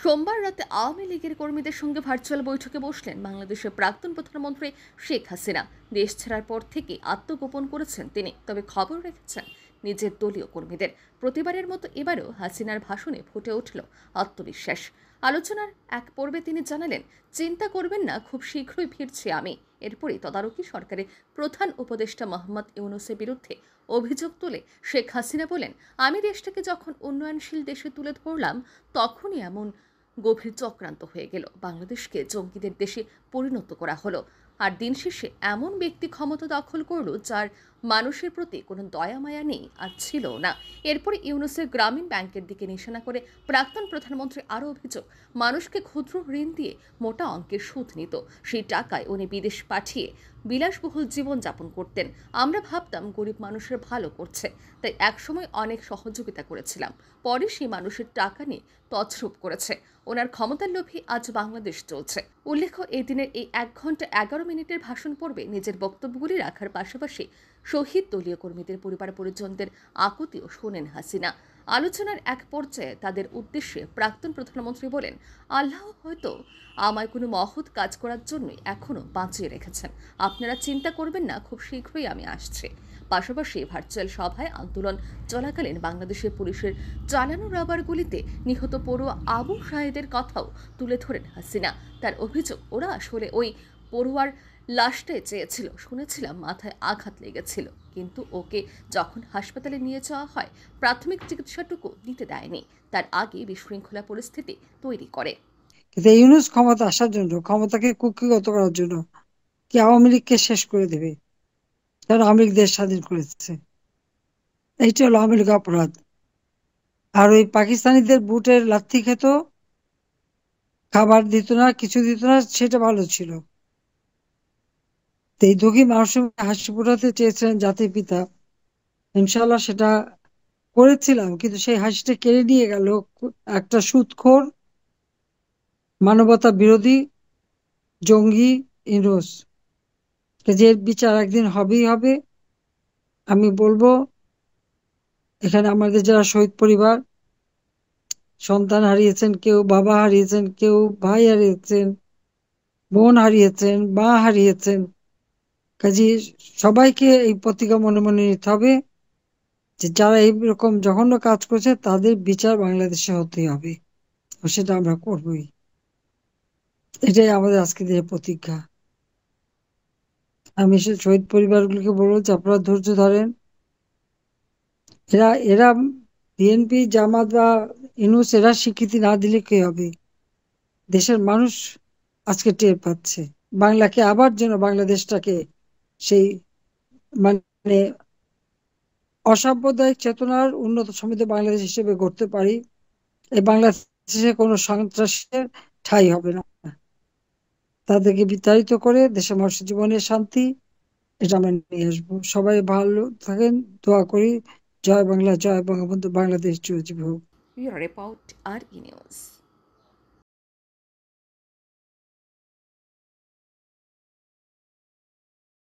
সোমবার রাতে আওয়ামী লীগের কর্মীদের সঙ্গে ভার্চুয়াল বৈঠকে বসলেন বাংলাদেশের প্রাক্তন প্রধানমন্ত্রী শেখ হাসিনা। দেশ ছাড়ার পর থেকে আত্মগোপন করেছেন তিনি, তবে খবর রেখেছেন নিজের দলীয় কর্মীদের। প্রতিবারের মতো এবারও হাসিনার ভাষণে ফুটে উঠল আত্মবিশ্বাস। আলোচনার এক পর্বে তিনি জানালেন, চিন্তা করবেন না, খুব শীঘ্রই ফিরছি আমি। এরপরই তদারকি সরকারের প্রধান উপদেষ্টা মোহাম্মদ ইউনূসের বিরুদ্ধে অভিযোগ তুলে শেখ হাসিনা বলেন, আমি দেশটাকে যখন উন্নয়নশীল দেশে তুলে ধরলাম তখনই এমন গভীর চক্রান্ত হয়ে গেল, বাংলাদেশকে জঙ্গিদের দেশে পরিণত করা হলো। আর দিন শেষে এমন ব্যক্তি ক্ষমতা দখল করলো যার মানুষের প্রতি কোনো দয়া মায়া নেই আর ছিল না। এরপরে ইউনূসের গ্রামীণ ব্যাংকের দিকে নিশানা করে প্রাক্তন প্রধানমন্ত্রী আরও অভিযোগ, মানুষকে ক্ষুদ্র ঋণ দিয়ে মোটা অঙ্কের সুদ নিত, সেই টাকায় উনি বিদেশ পাঠিয়ে বিলাসবহুল জীবনযাপন করতেন। আমরা ভাবতাম গরিব মানুষের ভালো করছে, তাই একসময় অনেক সহযোগিতা করেছিলাম। পরে সেই মানুষের টাকা নিয়ে তছরূপ করেছে। ওনার ক্ষমতার লোভী আজ বাংলাদেশ চলছে। উল্লেখ্য, এই দিনের এই 1 ঘন্টা 11 মিনিটের ভাষণ পর্বে নিজের বক্তব্যগুলি রাখার পাশাপাশি শহীদ দলীয় কর্মীদের পরিবার পরিজনদের আকুতিও শোনেন হাসিনা। আলোচনার এক পর্যায়ে তাদের উদ্দেশ্যে প্রাক্তন প্রধানমন্ত্রী বলেন, আল্লাহ হয়তো আমায় কোনো মহৎ কাজ করার জন্যই এখনো বাঁচিয়ে রেখেছেন। আপনারা চিন্তা করবেন না, খুব শীঘ্রই আমি আসছি। পাশাপাশি ভার্চুয়াল সভায় আন্দোলন চলাকালীন বাংলাদেশের পুলিশের চালানো রাবার গুলিতে নিহত পড়ুয়া আবু সাহেদের কথাও তুলে ধরেন হাসিনা। তার অভিযোগ, ওরা আসলে ওই পড়ুয়ার লাশটাই চেয়েছিল। শুনেছিলাম মাথায় আঘাত লেগেছিল, কিন্তু ওকে যখন হাসপাতালে নিয়ে যাওয়া হয় প্রাথমিক চিকিৎসাটুকু দিতে দেয়নি। তার আগে বিশৃঙ্খলা পরিস্থিতি তৈরি করে। কিন্তু ইউনূস ক্ষমতা আসার জন্য, ক্ষমতাকে কুক্ষিগত করার জন্য কি আওয়ামী লীগকে শেষ করে দেবে? কারণ আওয়ামী লীগ দেশ স্বাধীন করেছে, এইটা হলো আওয়ামী লীগ অপরাধ। আর ওই পাকিস্তানিদের বুটের লাথি খেত, খাবার দিত না, কিছু দিত না, সেটা ভালো ছিল। তো এই দুঃখী মানুষের মুখে হাসি ফোটাতে চেয়েছিলেন জাতির পিতা, ইনশাল্লাহ সেটা করেছিলাম, কিন্তু সেই হাসিটা কেড়ে নিয়ে গেল একটা সুদখোর, মানবতা বিরোধী জঙ্গি ইউনূস। যে বিচার একদিন হবেই হবে। আমি বলবো, এখানে আমাদের যারা শহীদ পরিবার, সন্তান হারিয়েছেন, কেউ বাবা হারিয়েছেন, কেউ ভাই হারিয়েছেন, বোন হারিয়েছেন, মা হারিয়েছেন, কাজে সবাইকে এই প্রতিজ্ঞা মনে মনে নিতে হবে যে যারা এইরকম জঘন্য কাজ করছে তাদের বিচার বাংলাদেশে হতেই হবে, ও সেটা আমরা করবই। এটাই আমাদের আজকে দিনের প্রতিজ্ঞা। আমি শহীদ পরিবারগুলিকে বলবো যে আপনারা ধৈর্য ধরেন। এরা এরা বিএনপি, জামাত বা ইউনূস এরা স্বীকৃতি না দিলে কি হবে? দেশের মানুষ আজকে টের পাচ্ছে। বাংলাকে আবার যেন, বাংলাদেশটাকে সেই মানে অসাম্প্রদায়িক চেতনার উন্নত সমৃদ্ধ বাংলাদেশ হিসেবে গড়তে পারি। এই বাংলাদেশে কোনো সন্ত্রাসের ঠাঁই হবে না। তাদেরকে বিতাড়িত করে দেশের মানুষের জীবনের শান্তি, এটা আমরা নিয়ে আসবো। সবাই ভালো থাকেন, দোয়া করি। জয় বাংলা, জয় বঙ্গবন্ধু, বাংলাদেশ চিরজীবী হোক। রিপোর্ট আর ই নিউজ।